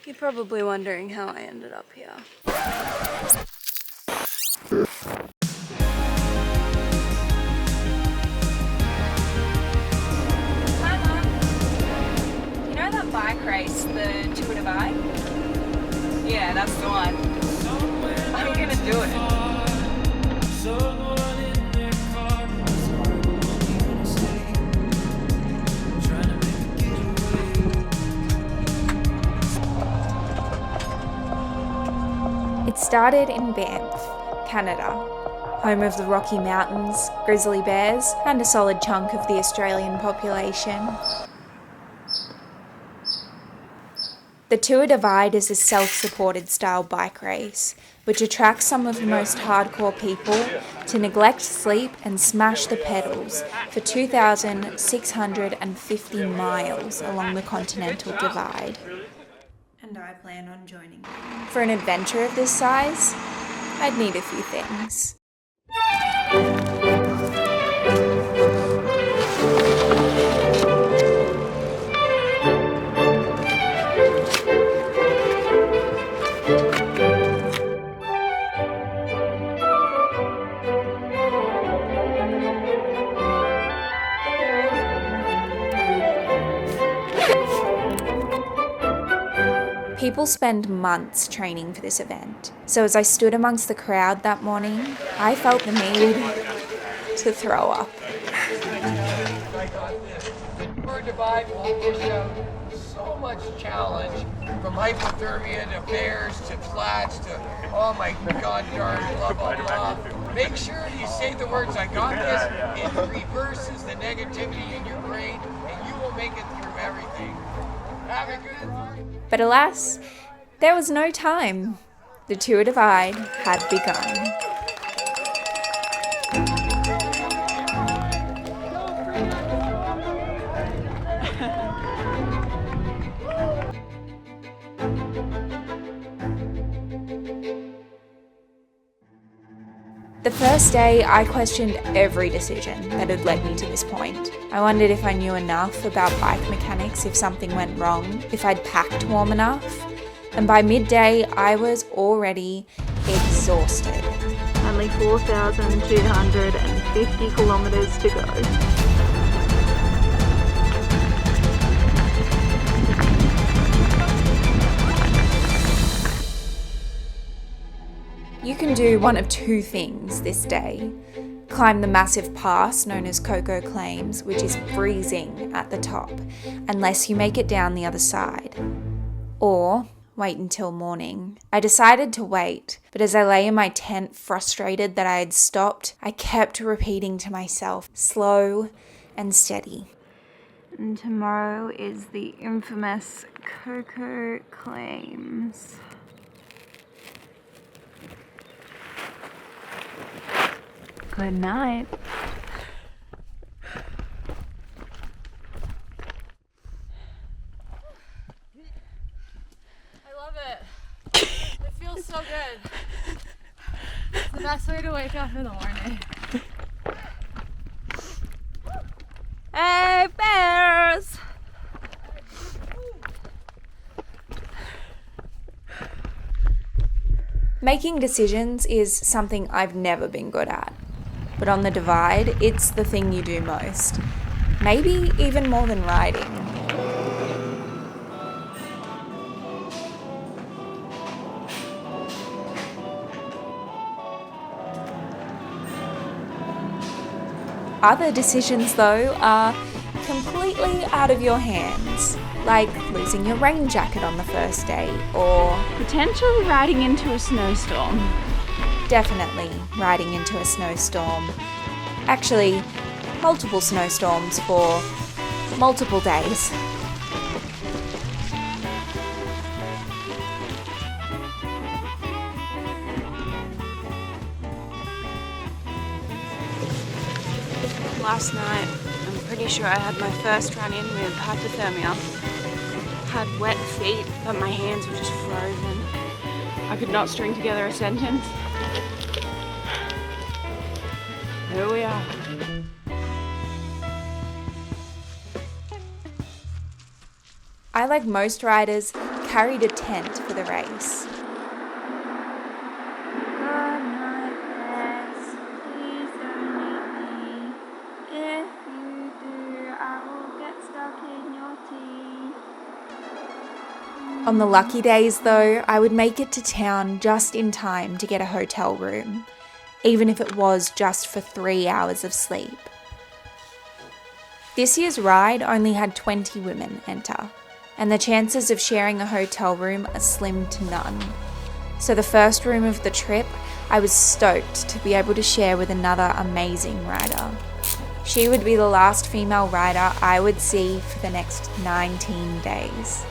You're probably wondering how I ended up here. Hi, Mum. You know that bike race, the Tour Divide? Yeah, that's the one. I'm gonna do it. It started in Banff, Canada, home of the Rocky Mountains, grizzly bears, and a solid chunk of the Australian population. The Tour Divide is a self-supported style bike race, which attracts some of the most hardcore people to neglect sleep and smash the pedals for 2,650 miles along the Continental Divide. And I plan on joining. For an adventure of this size, I'd need a few things. People spend months training for this event, so as I stood amongst the crowd that morning, I felt the need to throw up. The Tour Divide will dish out so much challenge, from hypothermia to bears to flats to, oh my god darn, blah blah blah. Make sure you say the words, I got this. It reverses the negativity in your brain and you will make it through everything. Have a good one. But alas, there was no time. The Tour Divide had begun. The first day, I questioned every decision that had led me to this point. I wondered if I knew enough about bike mechanics if something went wrong, if I'd packed warm enough, and by midday, I was already exhausted. Only 4,250 kilometres to go. You can do one of two things this day. Climb the massive pass known as Coco Claims, which is freezing at the top, unless you make it down the other side. Or wait until morning. I decided to wait, but as I lay in my tent frustrated that I had stopped, I kept repeating to myself, slow and steady. And tomorrow is the infamous Coco Claims. Good night. I love it. It feels so good. It's the best way to wake up in the morning. Hey, bears! Making decisions is something I've never been good at. But on the Divide, it's the thing you do most. Maybe even more than riding. Other decisions, though, are completely out of your hands, like losing your rain jacket on the first day, or Potentially riding into a snowstorm. definitely riding into a snowstorm. Actually, multiple snowstorms for multiple days. Last night, I'm pretty sure I had my first run-in with hypothermia. Had wet feet, but my hands were just frozen. I could not string together a sentence. Here we are. I, like most riders, carried a tent for the race. On the lucky days though, I would make it to town just in time to get a hotel room, even if it was just for 3 hours of sleep. This year's ride only had 20 women enter, and the chances of sharing a hotel room are slim to none. So the first room of the trip, I was stoked to be able to share with another amazing rider. She would be the last female rider I would see for the next 19 days.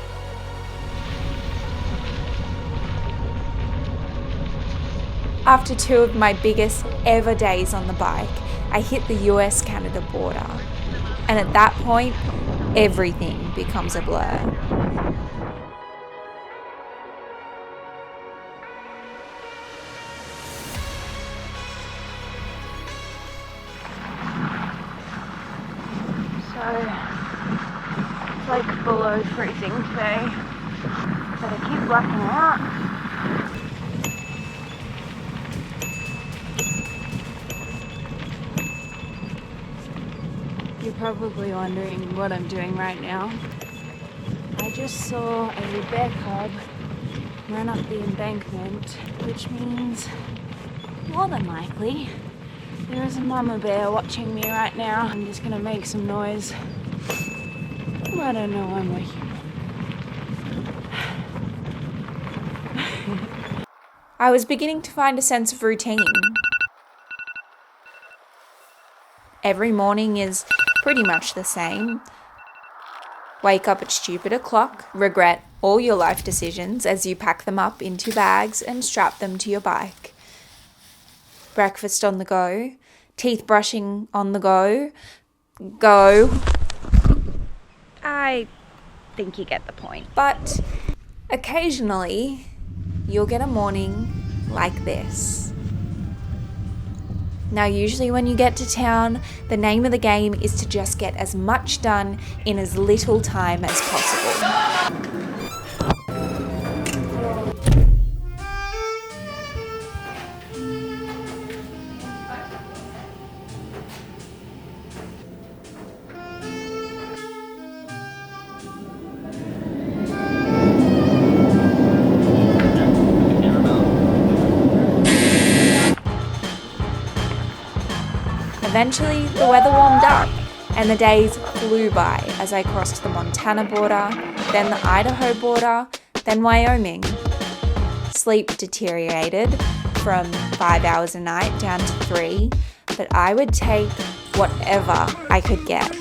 After 2 of my biggest ever days on the bike, I hit the US-Canada border. And at that point, everything becomes a blur. So, it's like below freezing today, but I keep blacking out. You're probably wondering what I'm doing right now. I just saw a bear cub run up the embankment, which means, more than likely, there is a mama bear watching me right now. I'm just gonna make some noise. I don't know I'm waking up. I was beginning to find a sense of routine. Every morning is pretty much the same. Wake up at stupid o'clock, regret all your life decisions as you pack them up into bags and strap them to your bike. Breakfast on the go, teeth brushing on the go. I think you get the point. But occasionally, you'll get a morning like this. Now, usually when you get to town, the name of the game is to just get as much done in as little time as possible. Eventually, the weather warmed up and the days flew by as I crossed the Montana border, then the Idaho border, then Wyoming. Sleep deteriorated from 5 hours a night down to 3, but I would take whatever I could get.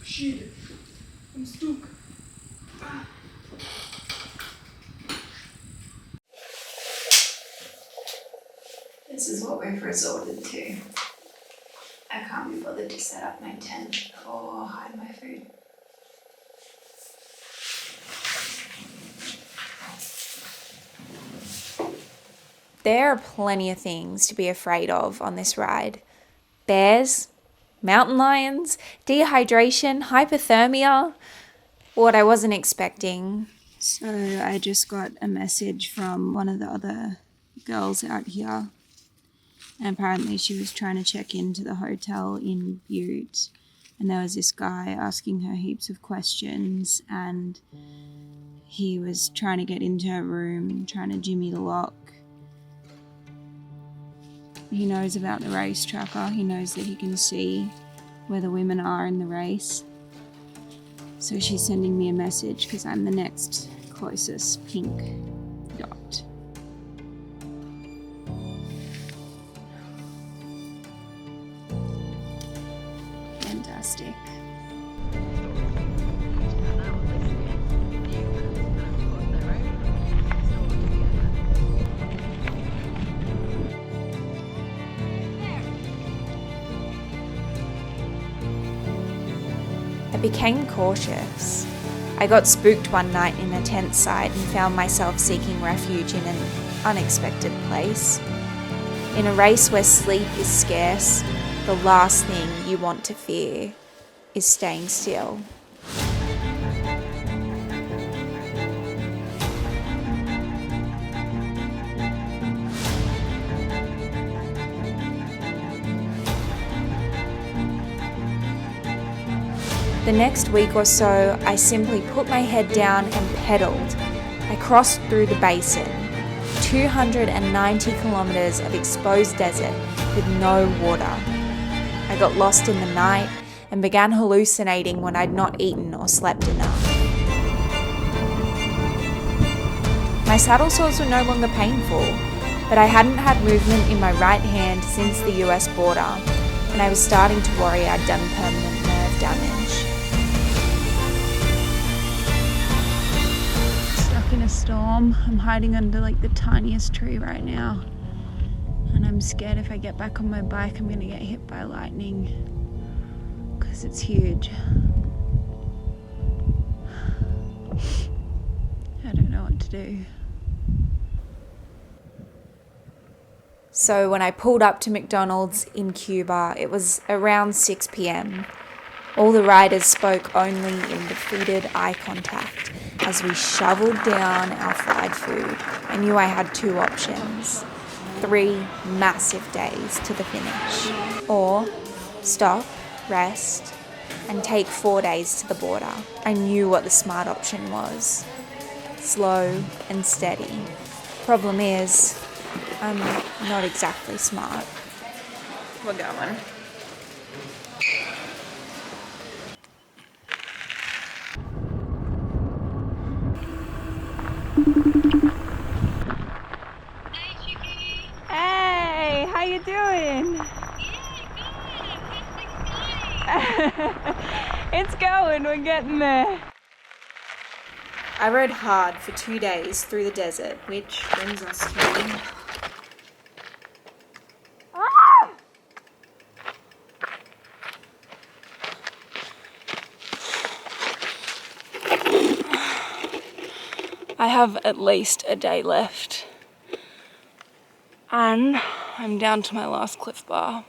Shit, I'm stuck. This is what we've resorted to. I can't be bothered to set up my tent or hide my food. There are plenty of things to be afraid of on this ride. Bears, mountain lions, dehydration, hypothermia. What I wasn't expecting. So I just got a message from one of the other girls out here. And apparently she was trying to check into the hotel in Butte. And there was this guy asking her heaps of questions. And he was trying to get into her room, trying to jimmy the lock. He knows about the race tracker. He knows that he can see where the women are in the race. So she's sending me a message because I'm the next closest pink dot. Fantastic. became cautious. I got spooked one night in a tent site and found myself seeking refuge in an unexpected place. In a race where sleep is scarce, the last thing you want to fear is staying still. The next week or so, I simply put my head down and pedaled. I crossed through the basin, 290 kilometers of exposed desert with no water. I got lost in the night and began hallucinating when I'd not eaten or slept enough. My saddle sores were no longer painful, but I hadn't had movement in my right hand since the US border, and I was starting to worry I'd done permanent nerve damage. In a storm. I'm hiding under like the tiniest tree right now, and I'm scared if I get back on my bike I'm gonna get hit by lightning because it's huge. I don't know what to do. So when I pulled up to McDonald's in Cuba, it was around 6 p.m. All the riders spoke only in defeated eye contact as we shoveled down our fried food. I knew I had two options: 3 massive days to the finish, or stop, rest, and take 4 days to the border. I knew what the smart option was: slow and steady. Problem is, I'm not exactly smart. We're going. Hey, how you doing? It's going, we're getting there. I rode hard for 2 days through the desert, which brings us to... I have at least a day left, and I'm down to my last Cliff Bar.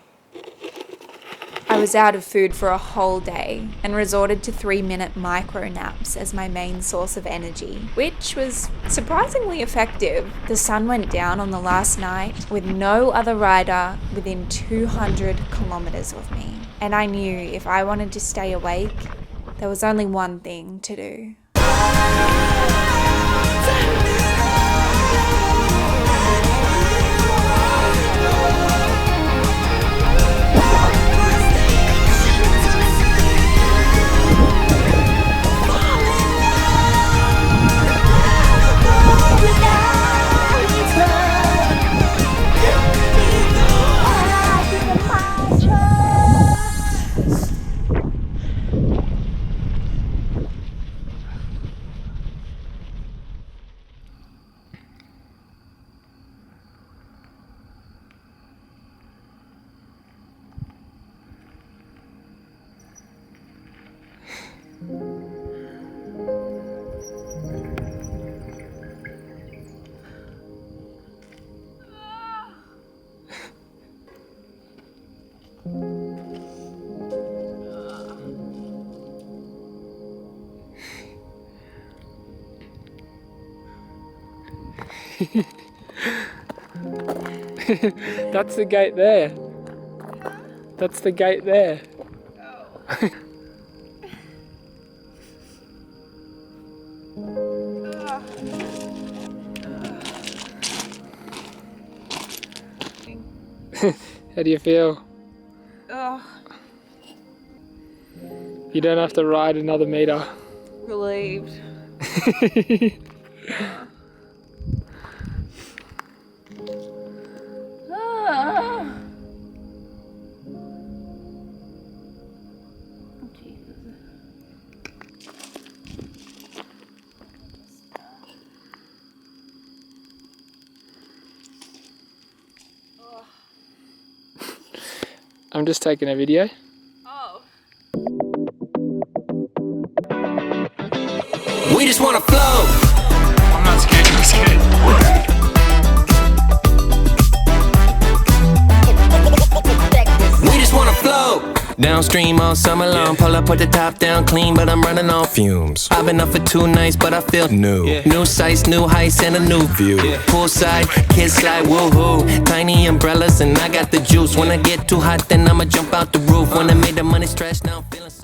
I was out of food for a whole day and resorted to 3-minute micro naps as my main source of energy, which was surprisingly effective. The sun went down on the last night with no other rider within 200 kilometers of me, and I knew if I wanted to stay awake, there was only one thing to do. That's the gate there. That's the gate there. How do you feel? You don't have to ride another meter. Relieved. I'm just taking a video. Oh. Downstream all summer long, pull up, put the top down clean, but I'm running on fumes. I've been up for 2 nights, but I feel new. New sights, new heights, and a new view. Poolside, kids slide, woohoo. Tiny umbrellas, and I got the juice. When I get too hot, then I'ma jump out the roof. When I made the money stretch, now I'm feeling so